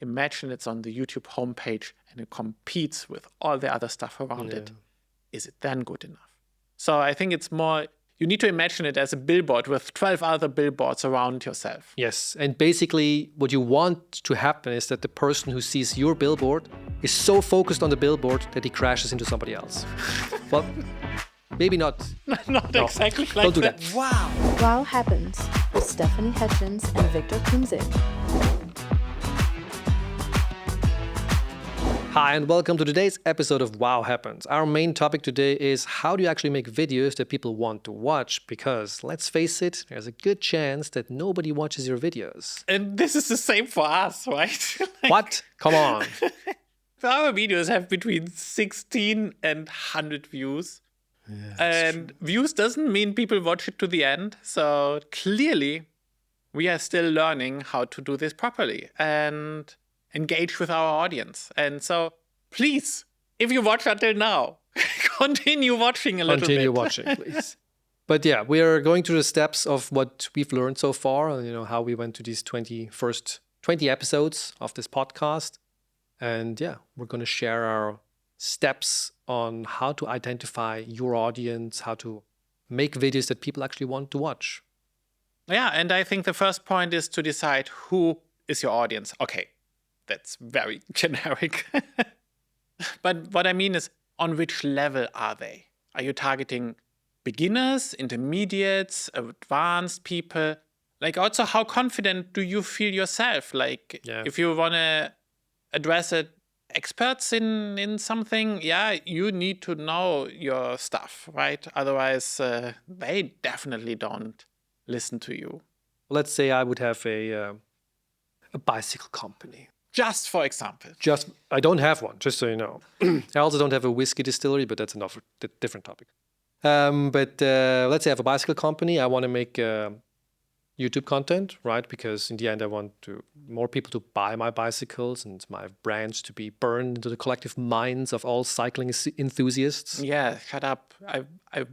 imagine it's on the YouTube homepage and it competes with all the other stuff around it. Is it then good enough? So I think it's more, you need to imagine it as a billboard with 12 other billboards around yourself. Yes, and basically what you want to happen is that the person who sees your billboard is so focused on the billboard that he crashes into somebody else. Well, maybe not. Not No, exactly like don't do that. that. Wow. Wow Happens with Stephanie Hutchins and Victor Kumzik. Hi, and welcome to today's episode of Wow Happens. Our main topic today is how do you actually make videos that people want to watch? Because let's face it, there's a good chance that nobody watches your videos. And this is the same for us, right? What? Come on. Our videos have between 16 and 100 views. And views doesn't mean people watch it to the end. So clearly, we are still learning how to do this properly and engage with our audience. And so please, if you watch until now, continue watching a little bit. Continue watching, please. But yeah, we are going through the steps of what we've learned so far, and how we went to these 20 episodes of this podcast. And yeah, we're going to share our steps on how to identify your audience, how to make videos that people actually want to watch. Yeah, and I think the first point is to decide who is your audience. Okay, that's very generic. But what I mean is, on which level are they? Are you targeting beginners, intermediates, advanced people? Like, also, how confident do you feel yourself? Like, if you want to address it, experts in something, you need to know your stuff, right? Otherwise, they definitely don't listen to you. Let's say I would have a bicycle company. Just for example. I don't have one, just so you know. I also don't have a whiskey distillery, but that's another different topic. But let's say I have a bicycle company. I want to make YouTube content, right? Because in the end, I want more people to buy my bicycles and my brands to be burned into the collective minds of all cycling enthusiasts. Yeah, shut up. I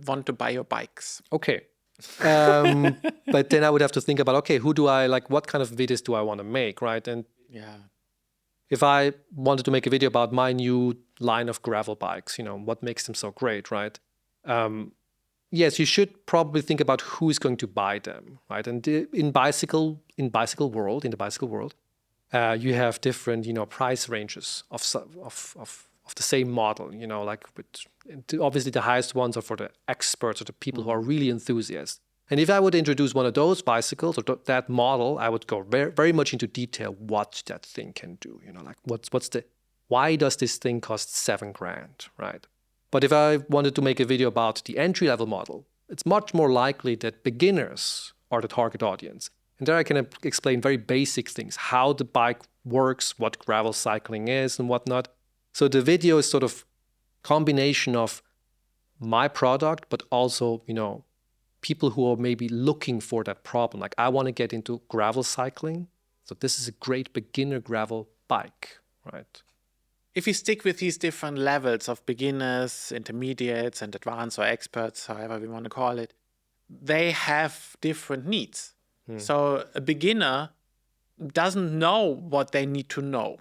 want to buy your bikes. Okay. But then I would have to think about, okay, what kind of videos do I want to make, right? And if I wanted to make a video about my new line of gravel bikes, what makes them so great, right? Yes, you should probably think about who's going to buy them, right? And in the bicycle world, you have different, price ranges of the same model. Obviously the highest ones are for the experts or the people who are really enthusiasts. And if I would introduce one of those bicycles or that model, I would go very, very much into detail what that thing can do. Why does this thing cost $7,000, right? But if I wanted to make a video about the entry-level model, it's much more likely that beginners are the target audience. And there I can explain very basic things, how the bike works, what gravel cycling is and whatnot. So the video is sort of combination of my product, but also, people who are maybe looking for that problem. Like, I want to get into gravel cycling. So this is a great beginner gravel bike, right? If you stick with these different levels of beginners, intermediates, and advanced or experts, however we want to call it, they have different needs. So a beginner doesn't know what they need to know.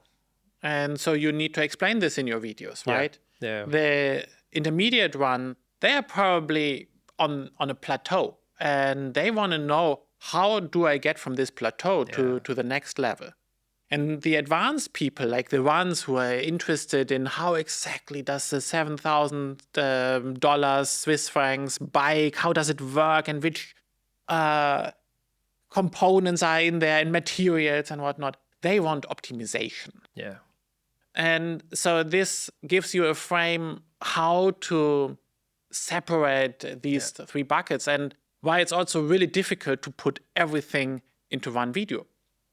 And so you need to explain this in your videos, right? Yeah. The intermediate one, they are probably on a plateau, and they want to know, how do I get from this plateau to the next level? And the advanced people, like the ones who are interested in how exactly does the $7,000 Swiss francs bike, how does it work, and which components are in there and materials and whatnot, they want optimization. Yeah. And so this gives you a frame how to separate these three buckets, and why it's also really difficult to put everything into one video,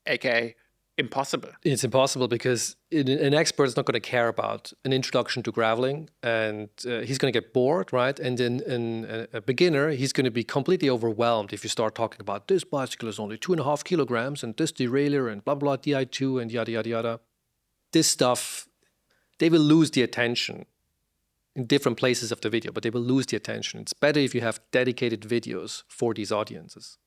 aka impossible. It's impossible because an expert is not going to care about an introduction to graveling, and he's going to get bored, right? And then a beginner, he's going to be completely overwhelmed if you start talking about this bicycle is only 2.5 kilograms and this derailleur and blah, blah, Di2 and yada, yada, yada. This stuff, they will lose the attention in different places of the video, but they will lose the attention. It's better if you have dedicated videos for these audiences.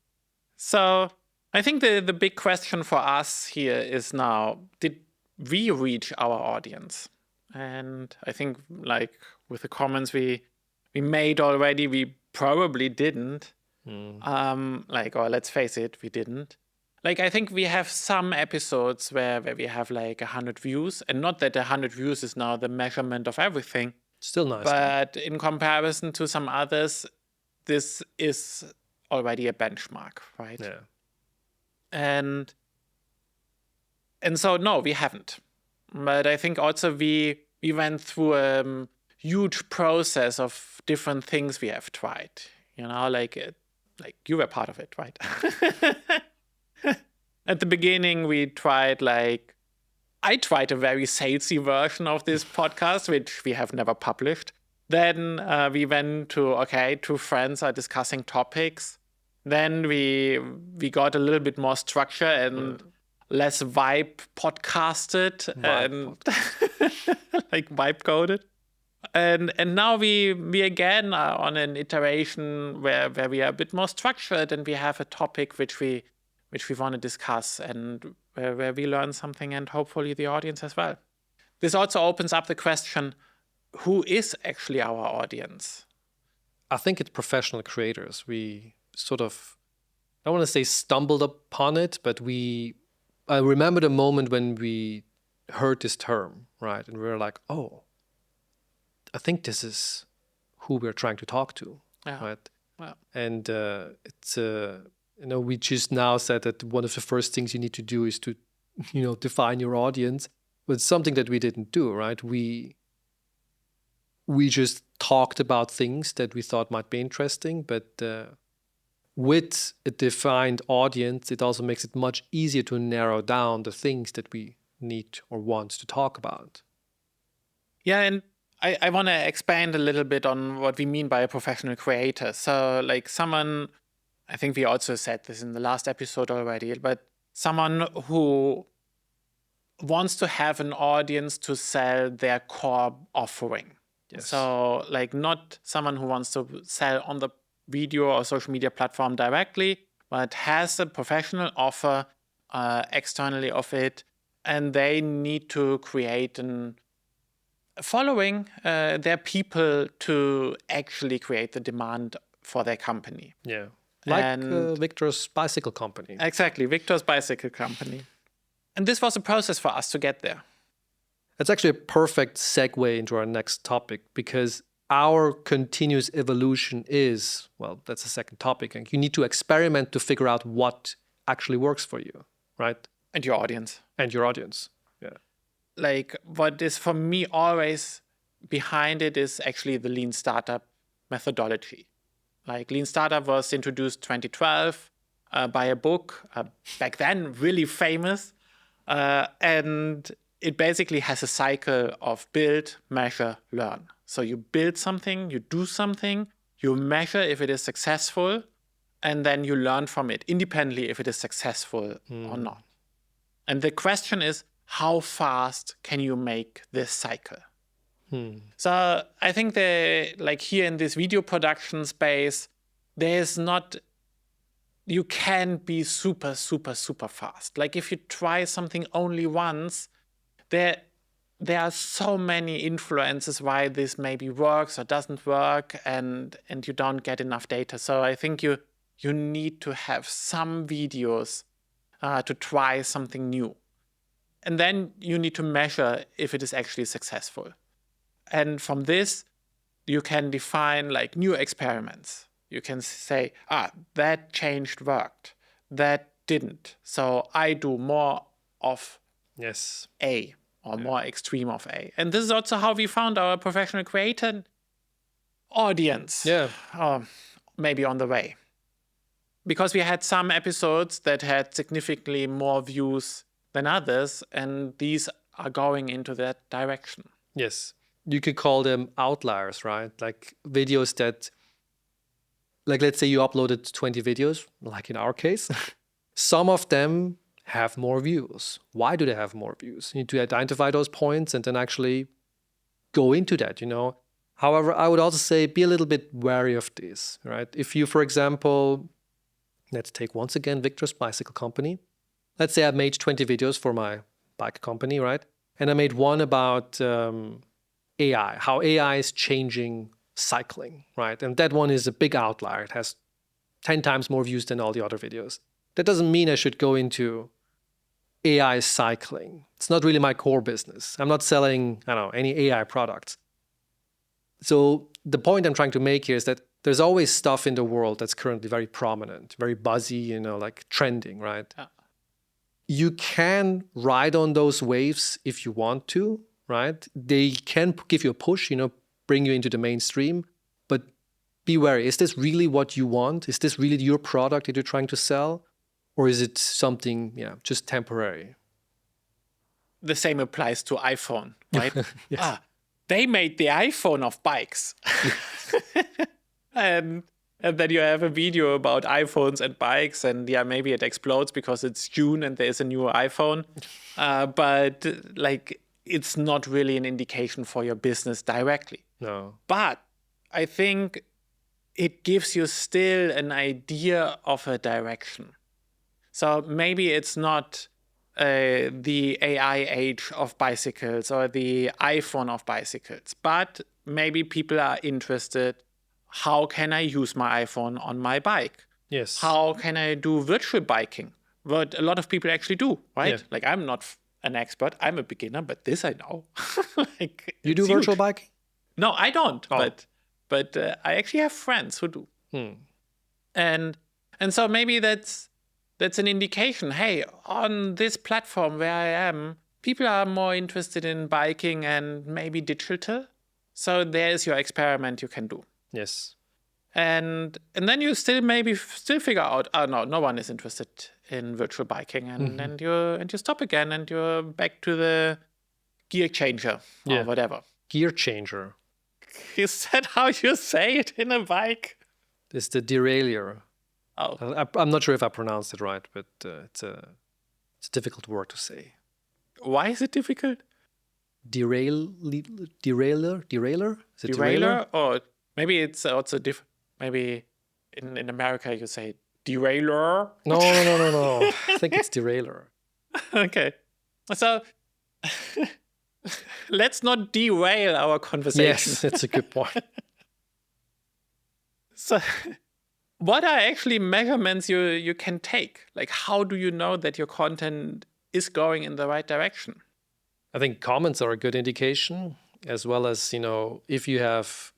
So I think the big question for us here is now, did we reach our audience. And I think like with the comments we made already, we probably didn't. Or let's face it, we didn't. Like, I think we have some episodes where we have like 100 views, and not that 100 views is now the measurement of everything. Still nice. But in comparison to some others, this is already a benchmark, right? Yeah. And so, no, we haven't. But I think also we went through a huge process of different things we have tried. Like you were part of it, right? At the beginning, we tried I tried a very salesy version of this podcast, which we have never published. Then we went to, two friends are discussing topics. Then we got a little bit more structure and less vibe podcasted and like vibe coded. And now we again are on an iteration where we are a bit more structured and we have a topic which we want to discuss and where we learn something, and hopefully the audience as well. This also opens up the question, who is actually our audience? I think it's professional creators. We sort of, I don't want to say stumbled upon it, but I remember the moment when we heard this term, right? And we were like, oh, I think this is who we're trying to talk to, right? Wow. And it's we just now said that one of the first things you need to do is to, define your audience. But it's something that we didn't do, right? We just talked about things that we thought might be interesting, but with a defined audience, it also makes it much easier to narrow down the things that we need or want to talk about. Yeah, and I want to expand a little bit on what we mean by a professional creator. So like someone, I think we also said this in the last episode already, but someone who wants to have an audience to sell their core offering. Yes. So like not someone who wants to sell on the video or social media platform directly, but has a professional offer externally of it, and they need to create an following their people to actually create the demand for their company. Yeah. Like Victor's bicycle company. Exactly, Victor's bicycle company. And this was a process for us to get there. That's actually a perfect segue into our next topic, because our continuous evolution is, well, that's the second topic. And you need to experiment to figure out what actually works for you, right? And your audience. And your audience, yeah. Like what is for me always behind it is actually the lean startup methodology. Like lean startup was introduced 2012 by a book, back then really famous. And it basically has a cycle of build, measure, learn. So you build something, you do something, you measure if it is successful, and then you learn from it independently if it is successful or not. And the question is, how fast can you make this cycle? So I think like here in this video production space, you can be super, super, super fast. Like if you try something only once, there are so many influences why this maybe works or doesn't work, and you don't get enough data. So I think you need to have some videos to try something new. And then you need to measure if it is actually successful. And from this, you can define like new experiments. You can say, that changed worked, that didn't. So I do more of A or more extreme of A. And this is also how we found our professional creator audience. Yeah. Maybe on the way. Because we had some episodes that had significantly more views than others, and these are going into that direction. Yes. You could call them outliers, right? Like videos that, like let's say you uploaded 20 videos, like in our case. Some of them have more views. Why do they have more views? You need to identify those points and then actually go into that, However, I would also say be a little bit wary of this, right? If you, for example, let's take once again Victor's bicycle company. Let's say I made 20 videos for my bike company, right? And I made one about AI, how AI is changing cycling, right? And that one is a big outlier. It has 10 times more views than all the other videos. That doesn't mean I should go into AI cycling. It's not really my core business. I'm not selling, any AI products. So the point I'm trying to make here is that there's always stuff in the world that's currently very prominent, very buzzy, like trending, right? Yeah. You can ride on those waves if you want to, right? They can give you a push, bring you into the mainstream, but be wary. Is this really what you want? Is this really your product that you're trying to sell? Or is it something, just temporary? The same applies to iPhone, right? Yes. They made the iPhone of bikes. and then you have a video about iPhones and bikes, and maybe it explodes because it's June and there's a new iPhone. But it's not really an indication for your business directly. No. But I think it gives you still an idea of a direction. So maybe it's not the AI age of bicycles or the iPhone of bicycles, but maybe people are interested. How can I use my iPhone on my bike? Yes. How can I do virtual biking? What a lot of people actually do, right? Yeah. I'm not an expert. I'm a beginner, but this I know. You do virtual biking? No, I don't. Oh. But I actually have friends who do. And so maybe that's an indication. Hey, on this platform where I am, people are more interested in biking and maybe digital. So there's your experiment you can do. Yes. And then you still figure out, no one is interested in virtual biking, and you stop again and you're back to the gear changer or whatever. Gear changer. Is that how you say it in a bike? It's the derailleur. Oh. I'm not sure if I pronounced it right, but it's a difficult word to say. Why is it difficult? Derailleur? Is it Derailleur? Or maybe it's also different. Maybe in America you say derailleur. No. I think it's derailleur. Okay. So let's not derail our conversation. Yes, that's a good point. So what are actually measurements you can take? Like, how do you know that your content is going in the right direction? I think comments are a good indication, as well as, if you have,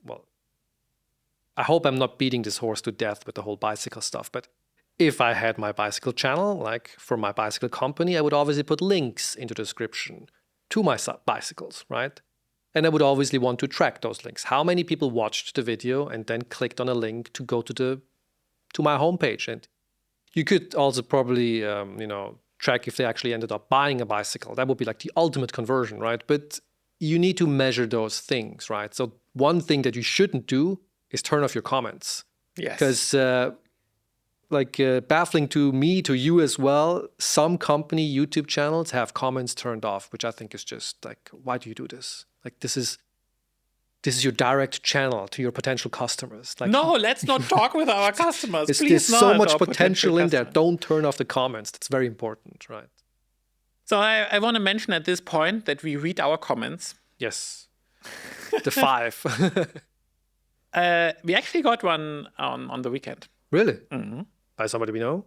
I hope I'm not beating this horse to death with the whole bicycle stuff, but if I had my bicycle channel, like for my bicycle company, I would obviously put links into the description to my bicycles, right? And I would obviously want to track those links. How many people watched the video and then clicked on a link to go to my homepage? And you could also probably, track if they actually ended up buying a bicycle. That would be like the ultimate conversion, right? But you need to measure those things, right? So one thing that you shouldn't do is turn off your comments. Yes. Because baffling to me, to you as well, some company YouTube channels have comments turned off, which I think is just like, why do you do this? Like, this is your direct channel to your potential customers. Like, no, let's not talk with our customers. There's so much potential in there. Don't turn off the comments. That's very important, right? So I want to mention at this point that we read our comments. Yes. The 5. We actually got one on the weekend. Really? Mm-hmm. By somebody we know?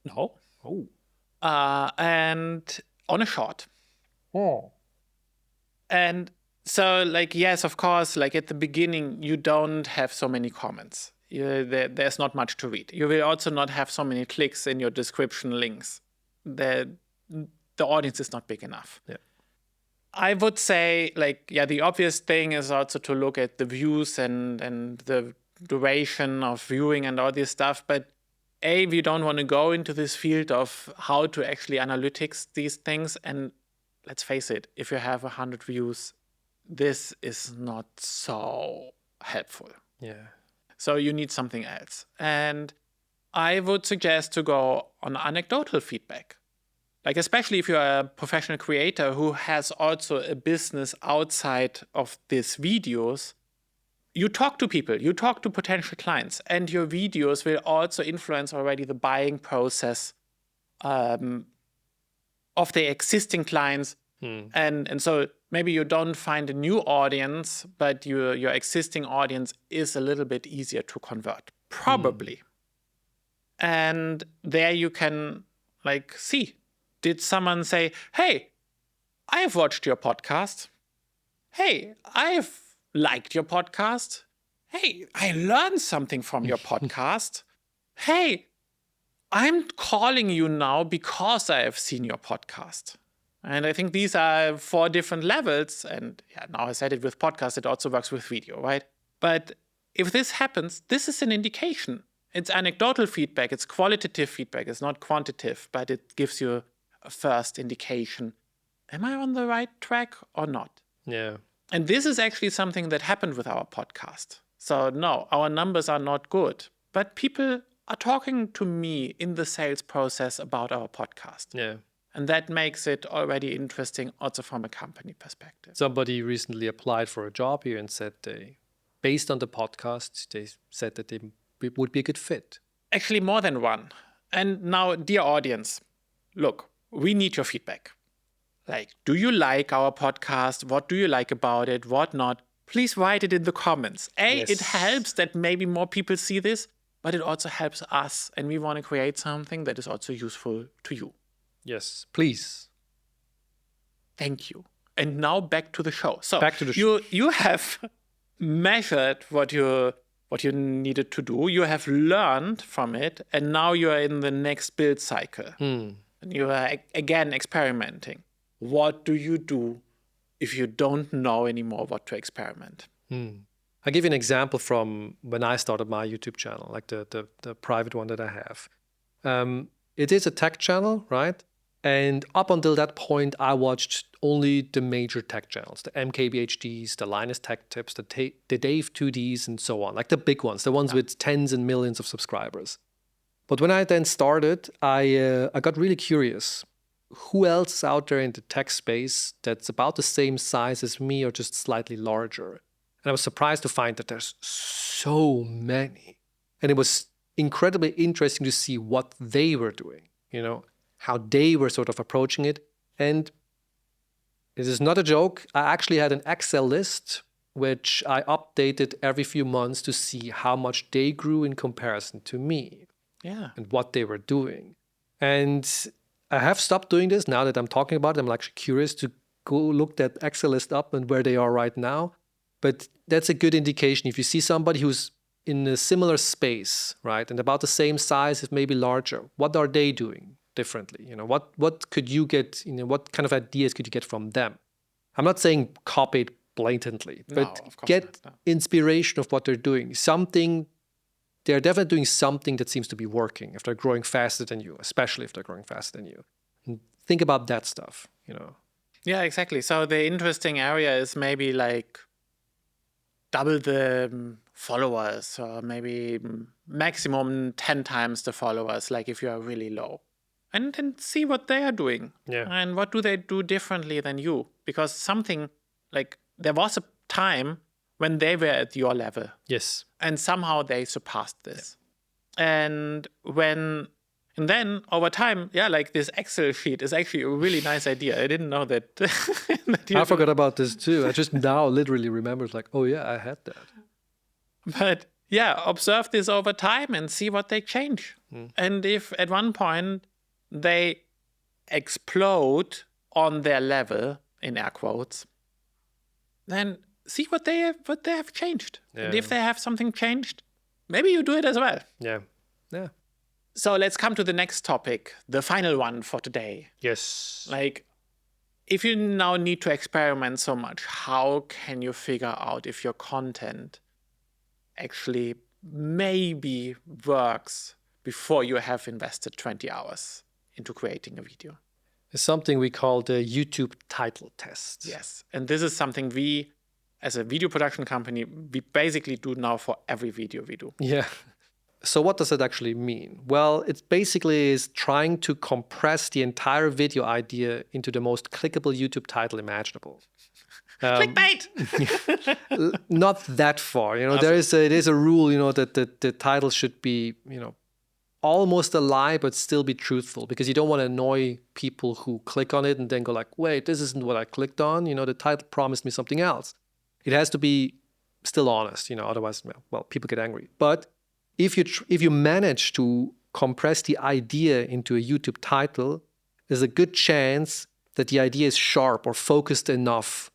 No. Oh. And on a short. Oh. And so, yes, of course, at the beginning, you don't have so many comments. There's not much to read. You will also not have so many clicks in your description links. The audience is not big enough. Yeah. I would say, the obvious thing is also to look at the views and the duration of viewing and all this stuff. But we don't want to go into this field of how to actually analytics these things. And let's face it, if you have 100 views, this is not so helpful. Yeah. So you need something else. And I would suggest to go on anecdotal feedback. Especially if you're a professional creator who has also a business outside of these videos, you talk to people, you talk to potential clients, and your videos will also influence already the buying process of of the existing clients. And so maybe you don't find a new audience, but your existing audience is a little bit easier to convert, probably. And there you can like see, did someone say, hey, I've watched your podcast. Hey, I've liked your podcast. Hey, I learned something from your podcast. Hey, I'm calling you now because I have seen your podcast. And I think these are 4 different levels. And yeah, now I said it with podcast, it also works with video, right? But if this happens, this is an indication. It's anecdotal feedback, it's qualitative feedback, it's not quantitative, but it gives you a first indication. Am I on the right track or not? Yeah. And this is actually something that happened with our podcast. So no, our numbers are not good, but people are talking to me in the sales process about our podcast. Yeah. And that makes it already interesting also from a company perspective. Somebody recently applied for a job here and said based on the podcast, they said that they would be a good fit. Actually, more than one. And now, dear audience, look, we need your feedback. Like, do you like our podcast? What do you like about it? What not? Please write it in the comments. Yes. It helps that maybe more people see this, but it also helps us. And we want to create something that is also useful to you. Yes, please. Thank you. And now back to the show. So Back to the show. You have measured what you needed to do. You have learned from it, and now you are in the next build cycle. And you are again experimenting. What do you do if you don't know anymore what to experiment? I'll give you an example from when I started my YouTube channel, like the private one that I have. It is a tech channel, right? And up until that point, I watched only the major tech channels, the MKBHDs, the Linus Tech Tips, the Dave 2Ds, and so on, like the big ones, the ones with tens and millions of subscribers. But when I then started, I got really curious. Who else is out there in the tech space that's about the same size as me or just slightly larger? And I was surprised to find that there's so many. And it was incredibly interesting to see what they were doing, how they were sort of approaching it. And this is not a joke. I actually had an Excel list, which I updated every few months to see how much they grew in comparison to me. Yeah. And what they were doing. And I have stopped doing this now that I'm talking about it. I'm actually curious to go look that Excel list up and where they are right now. But that's a good indication. If you see somebody who's in a similar space, right, and about the same size, if maybe larger, what are they doing differently? What could you get, what kind of ideas could you get from them? I'm not saying copy it blatantly, but get inspiration of what they're doing. They're definitely doing something that seems to be working if they're growing faster than you, especially if they're growing faster than you. And think about that stuff, Yeah, exactly. So the interesting area is maybe like double the followers or maybe maximum 10 times the followers, like if you are really low. And then see what they are doing. Yeah. And what do they do differently than you? Because something like there was a time when they were at your level. Yes. And somehow they surpassed this. Yeah. And then over time, like this Excel sheet is actually a really nice idea. I didn't know that. I forgot about this too. I just now literally remembered like, oh yeah, I had that. But yeah, observe this over time and see what they change. And if at one point they explode on their level, in air quotes, then see what they have changed. Yeah. And if they have something changed, maybe you do it as well. Yeah. So let's come to the next topic, the final one for today. Yes. Like, if you now need to experiment so much, how can you figure out if your content actually maybe works before you have invested 20 hours into creating a video? It's something we call the YouTube title test. Yes. And this is something we, as a video production company, we basically do now for every video we do. Yeah. So what does it actually mean? Well, it basically is trying to compress the entire video idea into the most clickable YouTube title imaginable. Clickbait! Not that far. It is a rule, that the title should be, almost a lie, but still be truthful, because you don't want to annoy people who click on it and then go like, wait, this isn't what I clicked on. The title promised me something else. It has to be still honest, otherwise, well, people get angry. But if you manage to compress the idea into a YouTube title, there's a good chance that the idea is sharp or focused enough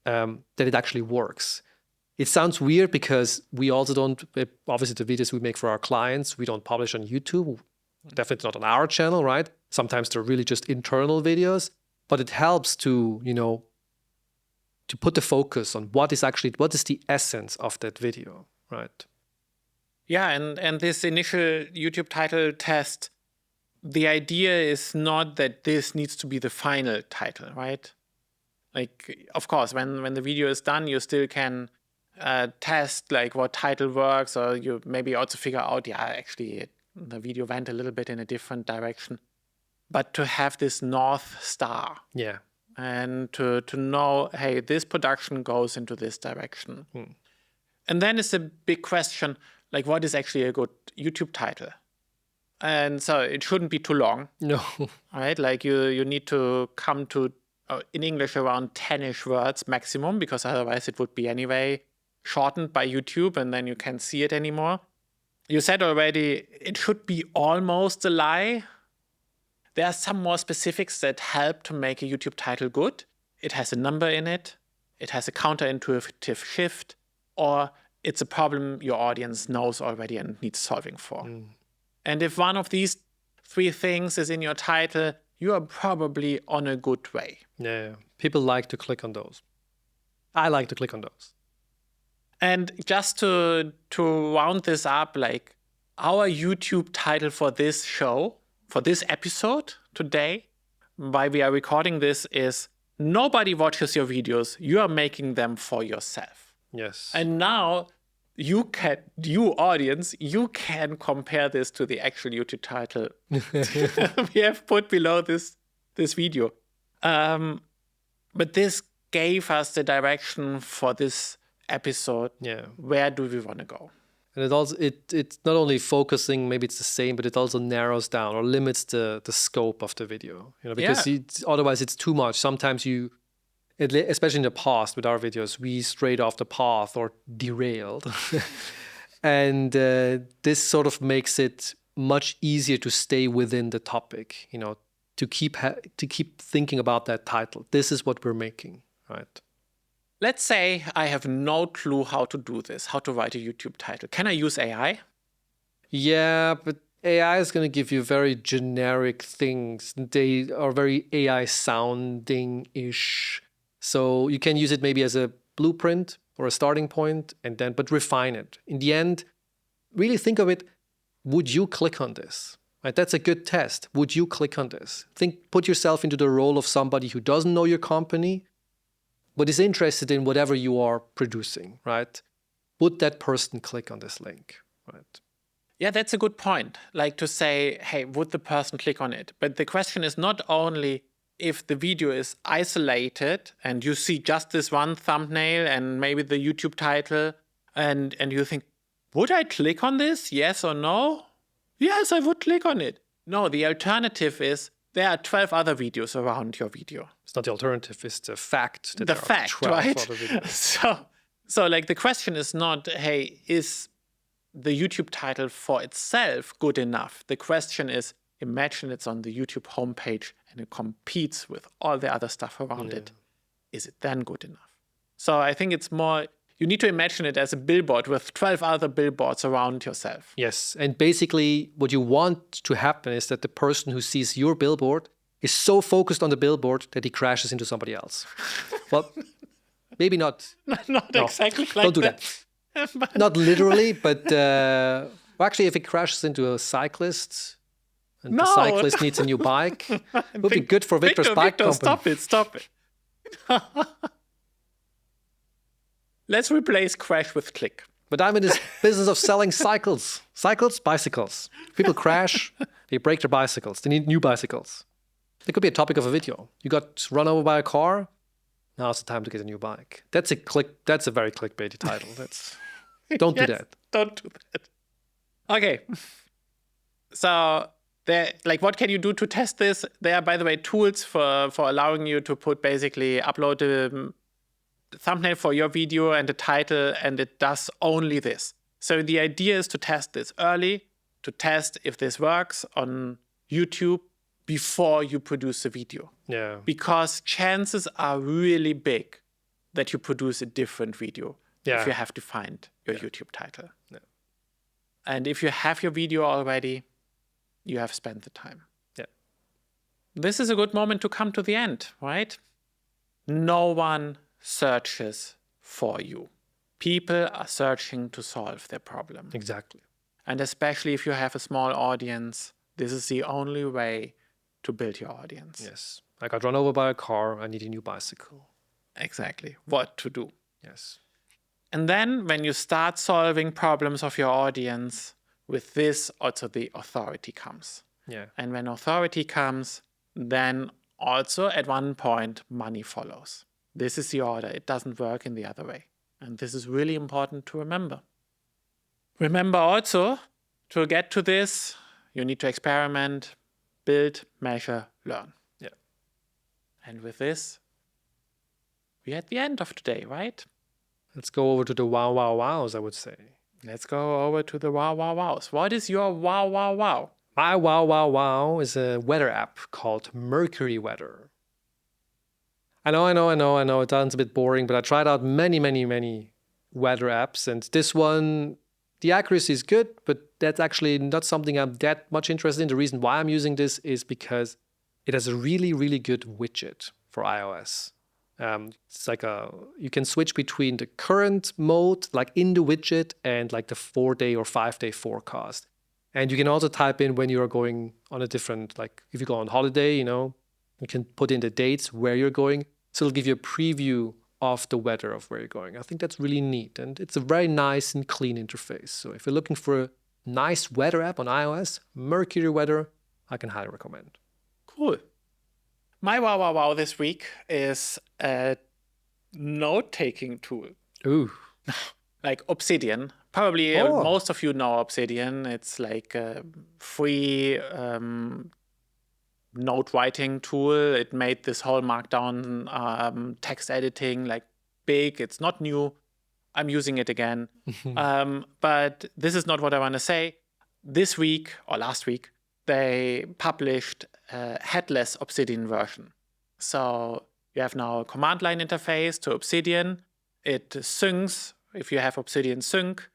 that it actually works. It sounds weird because we also don't, obviously the videos we make for our clients, we don't publish on YouTube, definitely not on our channel, right? Sometimes they're really just internal videos, but it helps to, to put the focus on what is the essence of that video, right? Yeah, and this initial YouTube title test, the idea is not that this needs to be the final title, right? Like, of course, when the video is done, you still can test like what title works, or you maybe also figure out, actually the video went a little bit in a different direction. But to have this North Star. Yeah. And to know, hey, this production goes into this direction. And then it's a big question, like, what is actually a good YouTube title? And so it shouldn't be too long. No. Right? Like you need to come to, in English, around 10-ish words maximum, because otherwise it would be anyway shortened by YouTube and then you can't see it anymore. You said already, it should be almost a lie. There are some more specifics that help to make a YouTube title good. It has a number in it. It has a counterintuitive shift, or it's a problem your audience knows already and needs solving for. And if one of these 3 things is in your title, you are probably on a good way. Yeah. People like to click on those. I like to click on those. And just to round this up, like, our YouTube title for this show, for this episode today, why we are recording this, is nobody watches your videos. You are making them for yourself. Yes. And now you audience, you can compare this to the actual YouTube title we have put below this video. But this gave us the direction for this episode. Yeah. Where do we want to go? And it also it's not only focusing, maybe it's the same, but it also narrows down or limits the scope of the video. Because otherwise it's too much. Sometimes especially in the past with our videos, we strayed off the path or derailed. And this sort of makes it much easier to stay within the topic, to keep thinking about that title. This is what we're making, right? Let's say I have no clue how to do this, how to write a YouTube title. Can I use AI? Yeah, but AI is going to give you very generic things. They are very AI sounding-ish. So you can use it maybe as a blueprint or a starting point, but refine it. In the end, really think of it, would you click on this? Right? That's a good test. Would you click on this? Put yourself into the role of somebody who doesn't know your company, but is interested in whatever you are producing, right? Would that person click on this link, right? Yeah, that's a good point. Like to say, hey, would the person click on it? But the question is not only if the video is isolated and you see just this one thumbnail and maybe the YouTube title and you think, would I click on this? Yes or no? Yes, I would click on it. No, the alternative is there are 12 other videos around your video. It's not the alternative, it's the fact. That the there fact, are 12 right? Other videos. So like the question is not, hey, is the YouTube title for itself good enough? The question is, imagine it's on the YouTube homepage and it competes with all the other stuff around it. Is it then good enough? So I think it's more, you need to imagine it as a billboard with 12 other billboards around yourself. Yes, and basically what you want to happen is that the person who sees your billboard is so focused on the billboard that he crashes into somebody else. Well, maybe not. Not exactly like don't do that. Not literally, but actually if it crashes into a cyclist and the cyclist needs a new bike, it would be good for Victor's bike company. Stop it. Let's replace crash with click. But I'm in this business of selling cycles. Bicycles. People crash, they break their bicycles. They need new bicycles. It could be a topic of a video. You got run over by a car. Now it's the time to get a new bike. That's a very clickbaity title. Don't do that. Don't do that. Okay. So what can you do to test this? There are, by the way, tools for allowing you to basically upload the thumbnail for your video and the title, and it does only this. So the idea is to test this early, to test if this works on YouTube before you produce the video. Yeah. Because chances are really big that you produce a different video if you have defined your YouTube title. Yeah. And if you have your video already, you have spent the time. Yeah. This is a good moment to come to the end, right? No one searches for you. People are searching to solve their problem. Exactly. And especially if you have a small audience, this is the only way to build your audience. Yes. I got run over by a car. I need a new bicycle. Exactly. What to do. Yes. And then when you start solving problems of your audience, with this also the authority comes. Yeah. And when authority comes, then also at one point money follows. This is the order. It doesn't work in the other way. And this is really important to remember. Remember also, to get to this, you need to experiment, build, measure, learn. Yeah. And with this, we're at the end of today, right? Let's go over to the wow, wow, wows, I would say. Let's go over to the wow, wow, wows. What is your wow, wow, wow? My wow, wow, wow is a weather app called Mercury Weather. I know. It sounds a bit boring, but I tried out many weather apps. And this one, the accuracy is good, but that's actually not something I'm that much interested in. The reason why I'm using this is because it has a really, really good widget for iOS. It's like you can switch between the current mode, like in the widget, and like the 4-day or 5-day forecast. And you can also type in when you are going on a different, like if you go on holiday, you can put in the dates where you're going. So it'll give you a preview of the weather of where you're going. I think that's really neat. And it's a very nice and clean interface. So if you're looking for a nice weather app on iOS, Mercury Weather, I can highly recommend. Cool. My wow, wow, wow this week is a note-taking tool. Ooh. Like Obsidian. Probably most of you know Obsidian. It's like a free note writing tool. It made this whole markdown text editing like big. It's not new. I'm using it again. But this is not what I want to say. This week or last week, they published a headless Obsidian version. So you have now a command line interface to Obsidian. It syncs if you have Obsidian sync.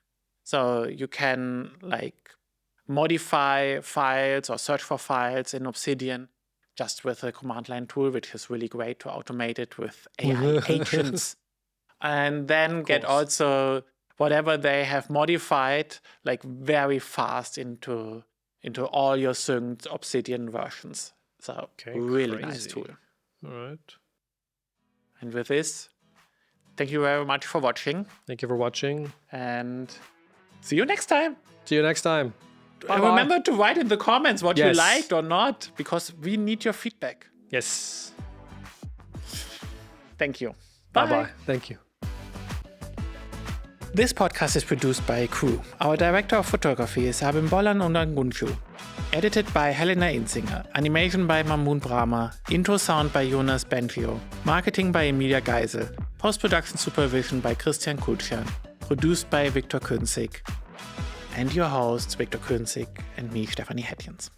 So you can like modify files or search for files in Obsidian just with a command line tool, which is really great to automate it with AI agents. And then get also whatever they have modified like very fast into all your synced Obsidian versions. So really nice tool. All right. And with this, thank you very much for watching. Thank you for watching. And see you next time. See you next time. And remember to write in the comments what you liked or not, because we need your feedback. Yes. Thank you. Bye-bye. Thank you. This podcast is produced by a crew. Our director of photography is Abim Bollan Undangunshu. Edited by Helena Inzinger. Animation by Mamoon Brahma. Intro sound by Jonas Benfio. Marketing by Emilia Geisel. Post-production supervision by Christian Kutschan. Produced by Victor Künzig. And your hosts, Victor Künzig and me, Stefanie Hettjens.